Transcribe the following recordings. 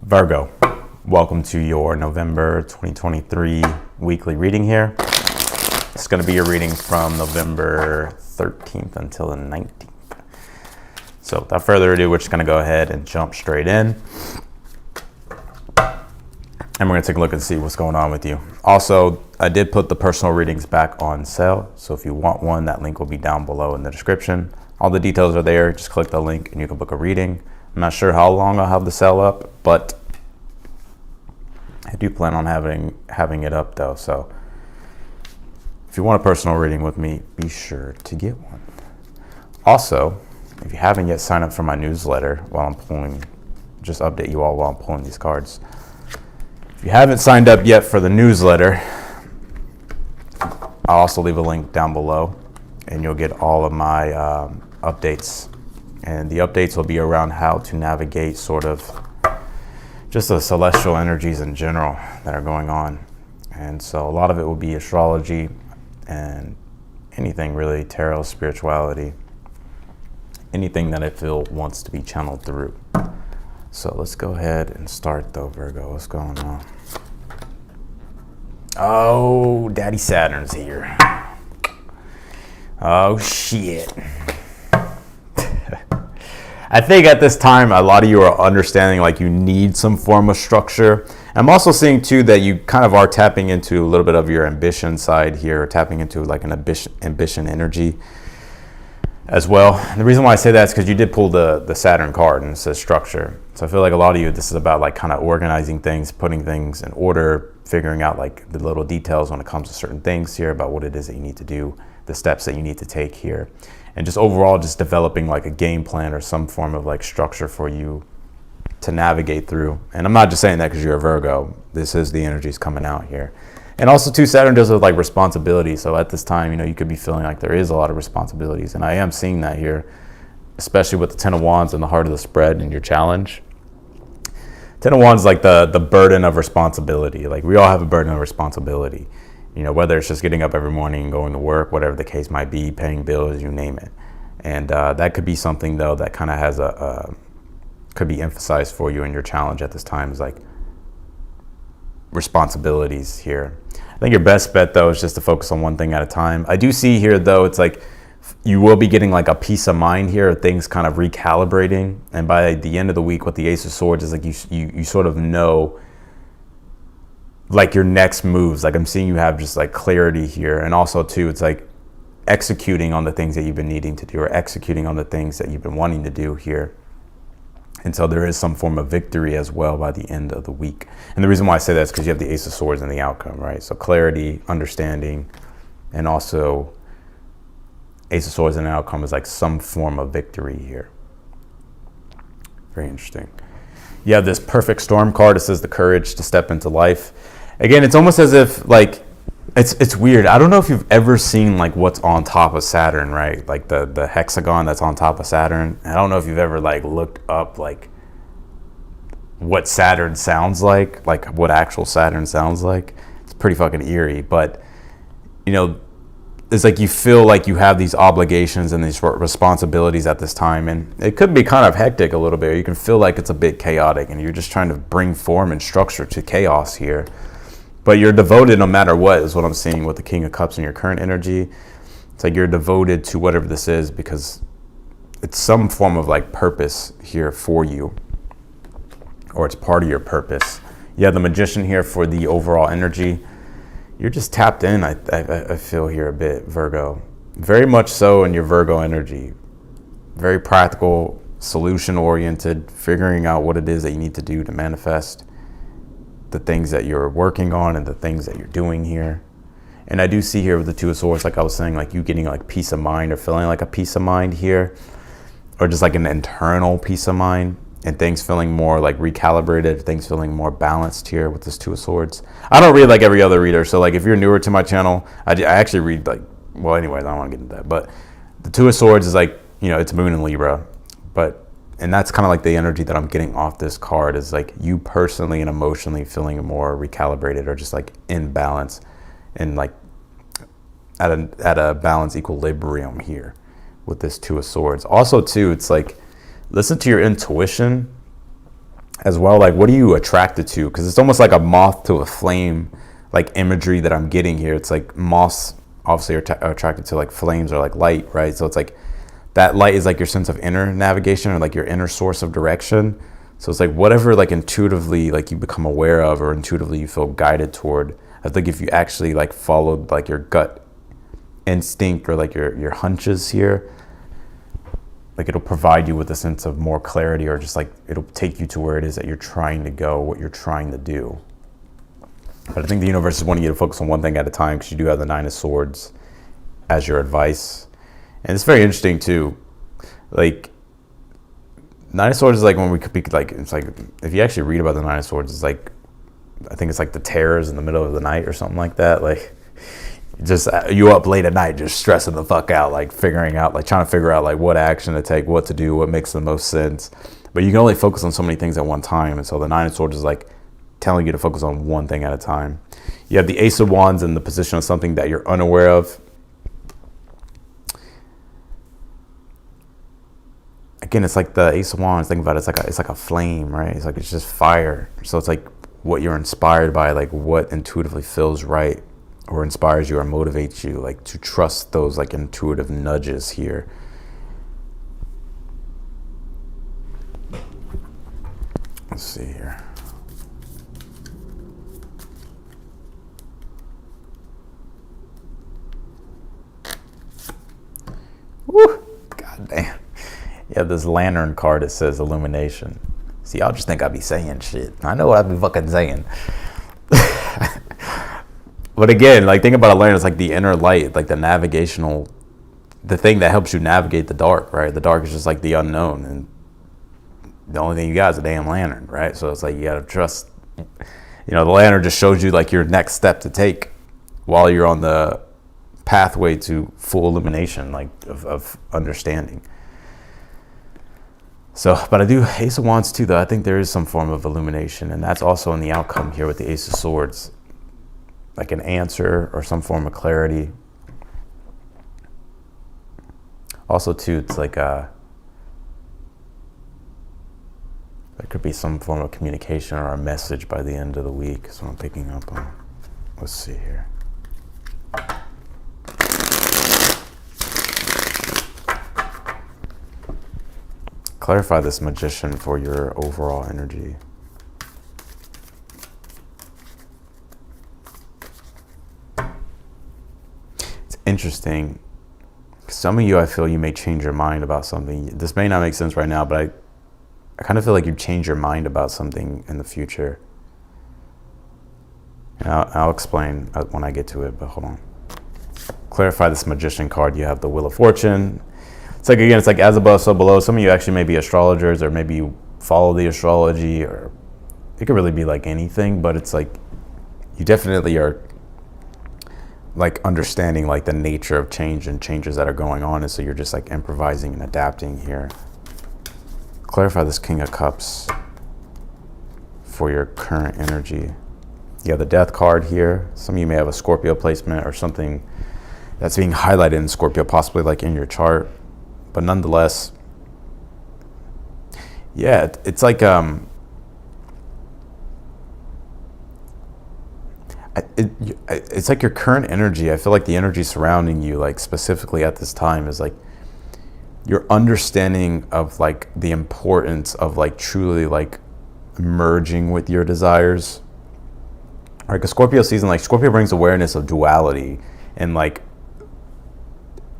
Virgo, welcome to your November 2023 weekly reading here. It's going to be a reading from November 13th until the 19th. So without further ado, we're just going to go ahead and jump straight in. And we're going to take a look and see what's going on with you. Also, I did put the personal readings back on sale. So if you want one, that link will be down below in the description. All the details are there. Just click the link and you can book a reading. I'm not sure how long I'll have the sale up, but I do plan on having it up though. So if you want a personal reading with me, be sure to get one. Also, if you haven't yet signed up for my newsletter while I'm pulling, just update you all while I'm pulling these cards. If you haven't signed up yet for the newsletter, I'll also leave a link down below and you'll get all of my updates. And the updates will be around how to navigate sort of just the celestial energies in general that are going on. And so a lot of it will be astrology and anything really, tarot, spirituality, anything that I feel wants to be channeled through. So let's go ahead and start though, Virgo. What's going on? Oh, Daddy Saturn's here. Oh, shit. I think at this time, a lot of you are understanding like you need some form of structure. I'm also seeing too that you kind of are tapping into a little bit of your ambition side here, tapping into like an ambition energy as well. And the reason why I say that is because you did pull the Saturn card and it says structure. So I feel like a lot of you, this is about like kind of organizing things, putting things in order, figuring out like the little details when it comes to certain things here about what it is that you need to do, the steps that you need to take here. And just overall, just developing like a game plan or some form of like structure for you to navigate through. And I'm not just saying that because you're a Virgo. This is the energies coming out here. And also too, Saturn deals with like responsibility. So at this time, you know, you could be feeling like there is a lot of responsibilities. And I am seeing that here, especially with the Ten of Wands and the heart of the spread and your challenge. Ten of Wands is like the burden of responsibility. Like we all have a burden of responsibility. You know, whether it's just getting up every morning and going to work, whatever the case might be, paying bills, you name it. And that could be something though that kind of has could be emphasized for you in your challenge at this time is like responsibilities here. I think your best bet though is just to focus on one thing at a time. I do see here though, it's like you will be getting like a peace of mind here, things kind of recalibrating. And by the end of the week with the Ace of Swords is like you sort of know like your next moves. Like I'm seeing you have just like clarity here. And also too, it's like executing on the things that you've been needing to do or executing on the things that you've been wanting to do here. And so there is some form of victory as well by the end of the week. And the reason why I say that is because you have the Ace of Swords in the outcome, right? So clarity, understanding, and also Ace of Swords in the outcome is like some form of victory here. Very interesting. You have this perfect storm card. It says the courage to step into life. Again, it's almost as if like, it's weird. I don't know if you've ever seen like what's on top of Saturn, right? Like the hexagon that's on top of Saturn. I don't know if you've ever like looked up like what Saturn sounds like what actual Saturn sounds like. It's pretty fucking eerie, but you know, it's like you feel like you have these obligations and these responsibilities at this time, and it could be kind of hectic a little bit. You can feel like it's a bit chaotic and you're just trying to bring form and structure to chaos here. But you're devoted no matter what is what I'm seeing with the King of Cups and your current energy. It's like you're devoted to whatever this is because it's some form of like purpose here for you, or it's part of your purpose. You have the Magician here for the overall energy. You're just tapped in, I feel here a bit, Virgo. Very much so in your Virgo energy. Very practical, solution-oriented, figuring out what it is that you need to do to manifest the things that you're working on and the things that you're doing here. And I do see here with the Two of Swords, like I was saying, like you getting like peace of mind or feeling like a peace of mind here, or just like an internal peace of mind. And things feeling more like recalibrated, things feeling more balanced here with this Two of Swords. I don't read like every other reader. So like if you're newer to my channel, I actually read like, well, anyways, I don't want to get into that. But the Two of Swords is like, you know, it's Moon in Libra. And that's kind of like the energy that I'm getting off this card is like you personally and emotionally feeling more recalibrated or just like in balance and like at a balance equilibrium here with this Two of Swords. Also too, it's like, listen to your intuition as well. Like, what are you attracted to? Because it's almost like a moth to a flame, like imagery that I'm getting here. It's like moths obviously are attracted to like flames or like light, right? So it's like that light is like your sense of inner navigation or like your inner source of direction. So it's like whatever like intuitively like you become aware of or intuitively you feel guided toward. I think if you actually like followed like your gut instinct or like your hunches here, like it'll provide you with a sense of more clarity, or just like it'll take you to where it is that you're trying to go, what you're trying to do. But I think the universe is wanting you to focus on one thing at a time, because you do have the Nine of Swords as your advice. And it's very interesting too. Like, Nine of Swords is like when we could be like, it's like, if you actually read about the Nine of Swords, it's like, I think it's like the terrors in the middle of the night or something like that. Like, just you up late at night, just stressing the fuck out, like figuring out, like trying to figure out like what action to take, what to do, what makes the most sense. But you can only focus on so many things at one time. And so the Nine of Swords is like telling you to focus on one thing at a time. You have the Ace of Wands in the position of something that you're unaware of. Again, it's like the Ace of Wands. Think about it. It's like a flame, right? It's like it's just fire. So it's like what you're inspired by, like what intuitively feels right, or inspires you or motivates you, like to trust those like intuitive nudges here. Let's see here. Woo! God damn. You have this lantern card that says illumination. See, y'all just think I be saying shit. I know what I be fucking saying. But again, like think about a lantern, it's like the inner light, like the navigational, the thing that helps you navigate the dark, right? The dark is just like the unknown, and the only thing you got is a damn lantern, right? So it's like you gotta trust, the lantern just shows you like your next step to take while you're on the pathway to full illumination, like of understanding. So, but I do Ace of Wands too, though. I think there is some form of illumination, and that's also in the outcome here with the Ace of Swords. Like an answer or some form of clarity. Also, too, it's like there could be some form of communication or a message by the end of the week. So I'm picking up on. Let's see here. Clarify this Magician for your overall energy. Interesting. Some of you, I feel you may change your mind about something. This may not make sense right now, but I kind of feel like you change your mind about something in the future. And I'll explain when I get to it, but hold on. Clarify this Magician card. You have the Wheel of Fortune. It's like, again, it's like as above, so below. Some of you actually may be astrologers, or maybe you follow the astrology, or it could really be like anything, but it's like you definitely are like understanding like the nature of change and changes that are going on, and so you're just like improvising and adapting here. Clarify this King of Cups for your current energy. You have the Death card here. Some of you may have a Scorpio placement or something that's being highlighted in Scorpio, possibly like in your chart, but nonetheless, yeah, it's like it's like your current energy. I feel like the energy surrounding you, like specifically at this time, is like your understanding of like the importance of like truly like merging with your desires. Right, because Scorpio season, like Scorpio brings awareness of duality, and like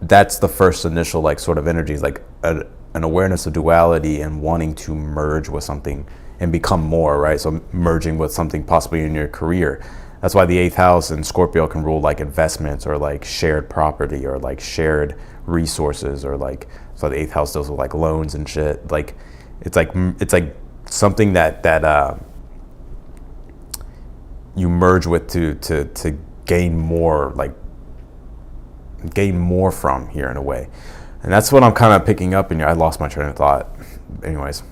that's the first initial like sort of energy, is like an awareness of duality and wanting to merge with something and become more, right? So merging with something possibly in your career. That's why the 8th house in Scorpio can rule like investments or like shared property or like shared resources, or like, so the 8th house deals with like loans and shit. Like it's like something that you merge with to gain more, like gain more from here in a way. And that's what I'm kind of picking up in here. I lost my train of thought. Anyways,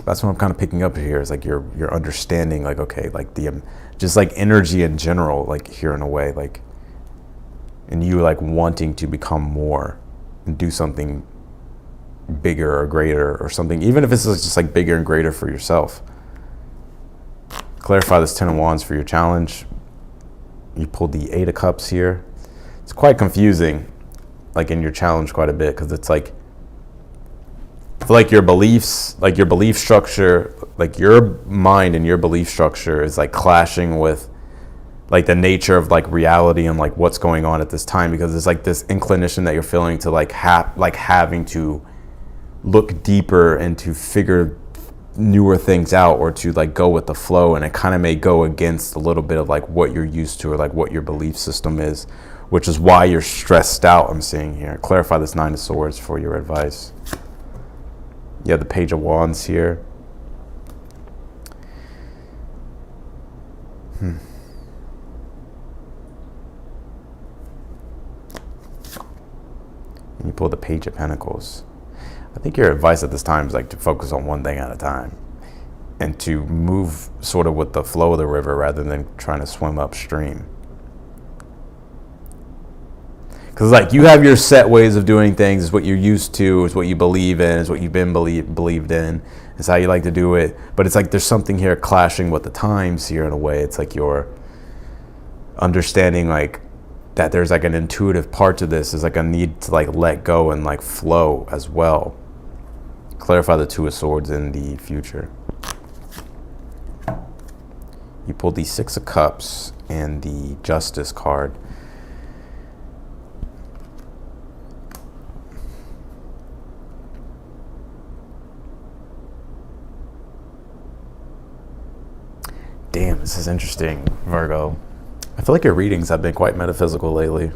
that's what I'm kind of picking up here, is like your understanding, like, okay, like the just like energy in general, like here in a way, like, and you like wanting to become more and do something bigger or greater or something, even if it's just like bigger and greater for yourself. Clarify this 10 of Wands for your challenge. You pulled the 8 of Cups here. It's quite confusing, like in your challenge quite a bit, because it's like, I feel like your beliefs, like your belief structure, like your mind and your belief structure is like clashing with like the nature of like reality and like what's going on at this time, because there's like this inclination that you're feeling to like having to look deeper and to figure newer things out, or to like go with the flow, and it kind of may go against a little bit of like what you're used to or like what your belief system is, which is why you're stressed out. I'm seeing here. Clarify this 9 of Swords for your advice. You have the Page of Wands here. And you pull the Page of Pentacles. I think your advice at this time is like to focus on one thing at a time and to move sort of with the flow of the river rather than trying to swim upstream. Because like you have your set ways of doing things, is what you're used to, is what you believe in, is what you've been believed in, is how you like to do it. But it's like there's something here clashing with the times here in a way. It's like you're understanding like that there's like an intuitive part to this. There's like a need to like let go and like flow as well. Clarify the 2 of Swords in the future. You pulled the 6 of Cups and the Justice card. Damn, this is interesting, Virgo. I feel like your readings have been quite metaphysical lately.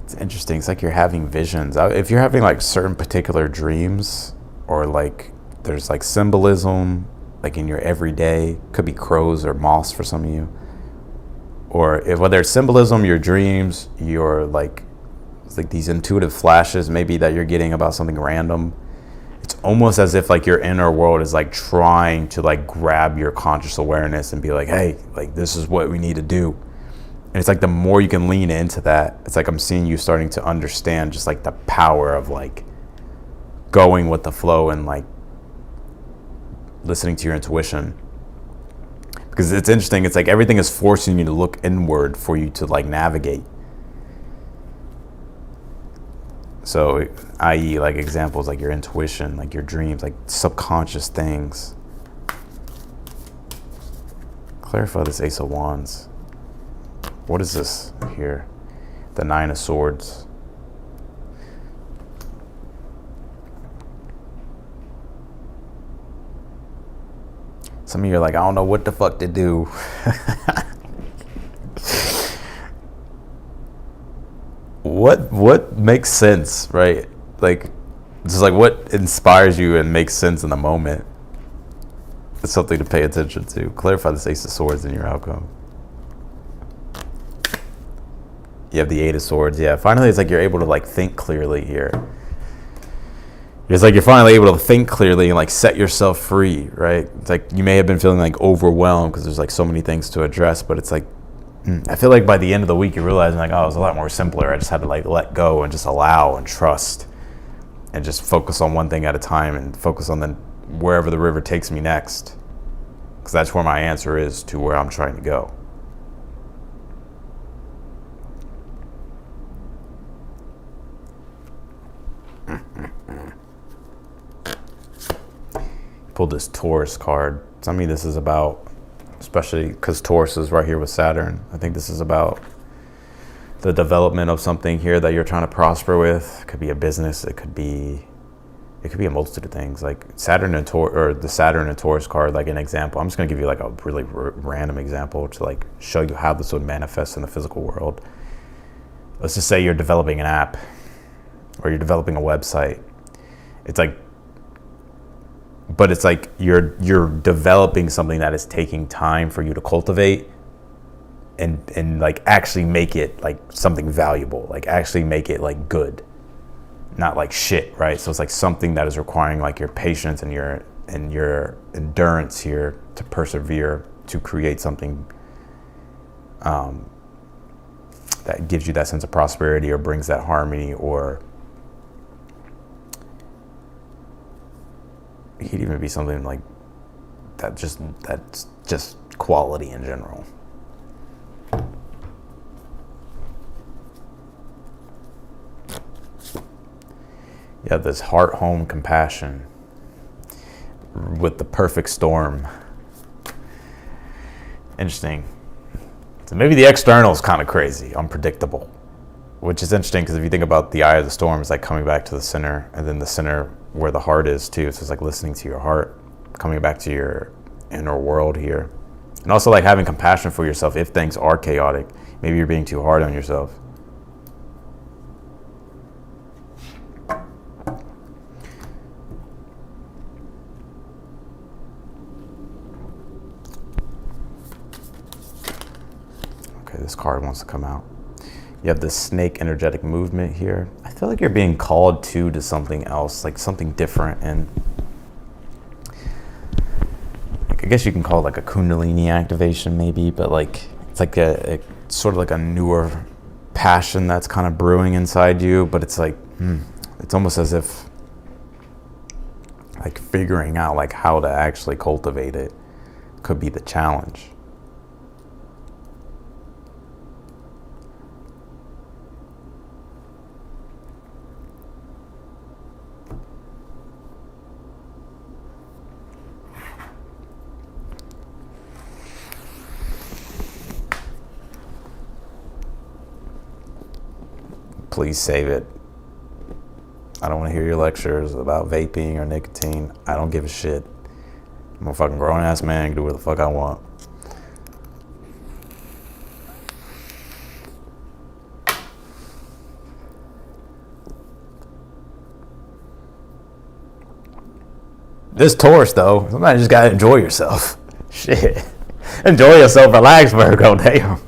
It's interesting. It's like you're having visions. If you're having like certain particular dreams, or like there's like symbolism like in your everyday, could be crows or moths for some of you, or if whether it's symbolism, your dreams, your like, it's like these intuitive flashes maybe that you're getting about something random. It's almost as if like your inner world is like trying to like grab your conscious awareness and be like, hey, like this is what we need to do. And it's like the more you can lean into that, it's like I'm seeing you starting to understand just like the power of like going with the flow and like listening to your intuition. Because it's interesting, it's like everything is forcing you to look inward for you to like navigate. So, i.e. like examples like your intuition, like your dreams, like subconscious things. Clarify this Ace of Wands. What is this here? The 9 of Swords. Some of you are like, I don't know what the fuck to do. What makes sense, right? Like, just like what inspires you and makes sense in the moment. It's something to pay attention to. Clarify this Ace of Swords in your outcome. You have the 8 of Swords. Yeah, finally it's like you're able to like think clearly here. It's like you're finally able to think clearly and like set yourself free, right? It's like you may have been feeling like overwhelmed because there's like so many things to address, but it's like, I feel like by the end of the week you're realizing like, oh, it was a lot more simpler. I just had to like let go and just allow and trust and just focus on one thing at a time and focus on wherever the river takes me next. Because that's where my answer is to where I'm trying to go. Pulled this Taurus card. To me, this is about, especially because Taurus is right here with Saturn, I think this is about the development of something here that you're trying to prosper with. It could be a business. It could be a multitude of things. Like Saturn and Taurus, or the Saturn and Taurus card, like an example. I'm just going to give you like a really random example to like show you how this would manifest in the physical world. Let's just say you're developing an app or you're developing a website. It's like, but it's like you're developing something that is taking time for you to cultivate and like actually make it like something valuable, like actually make it like good, not like shit, right? So it's like something that is requiring like your patience and your and your endurance here to persevere to create something that gives you that sense of prosperity or brings that harmony, or it could even be something like that's just quality in general. You have this heart, home, compassion with the perfect storm. Interesting. So maybe the external is kind of crazy, unpredictable, which is interesting because if you think about the eye of the storm, it's like coming back to the center, and then the center where the heart is too. So it's like listening to your heart, coming back to your inner world here. And also like having compassion for yourself if things are chaotic. Maybe you're being too hard on yourself. Okay, this card wants to come out. You have this snake energetic movement here. I feel like you're being called to something else, like something different, and I guess you can call it like a Kundalini activation maybe, but like it's like a sort of like a newer passion that's kind of brewing inside you, but it's like it's almost as if like figuring out like how to actually cultivate it could be the challenge. Please save it. I don't want to hear your lectures about vaping or nicotine. I don't give a shit. I'm a fucking grown ass man, can do what the fuck I want. This Taurus though, sometimes you just gotta enjoy yourself. Shit. Enjoy yourself, relax, Virgo, damn.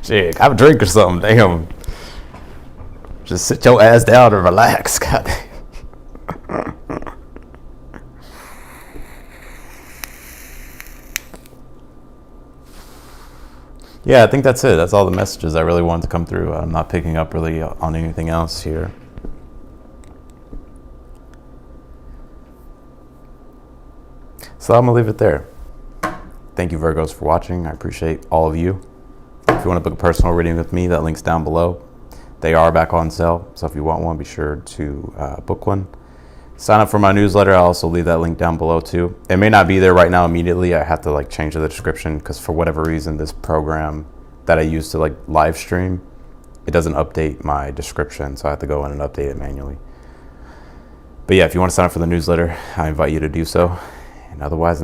Shit, have a drink or something, damn. Just sit your ass down and relax, goddamn. Yeah, I think that's it. That's all the messages I really wanted to come through. I'm not picking up really on anything else here. So I'm gonna leave it there. Thank you, Virgos, for watching. I appreciate all of you. If you want to book a personal reading with me, that link's down below. They are back on sale, so if you want one, be sure to book one. Sign up for my newsletter. I'll also leave that link down below too. It may not be there right now immediately. I have to like change the description because for whatever reason, this program that I use to like live stream, it doesn't update my description, so I have to go in and update it manually. But yeah, if you want to sign up for the newsletter, I invite you to do so. And otherwise,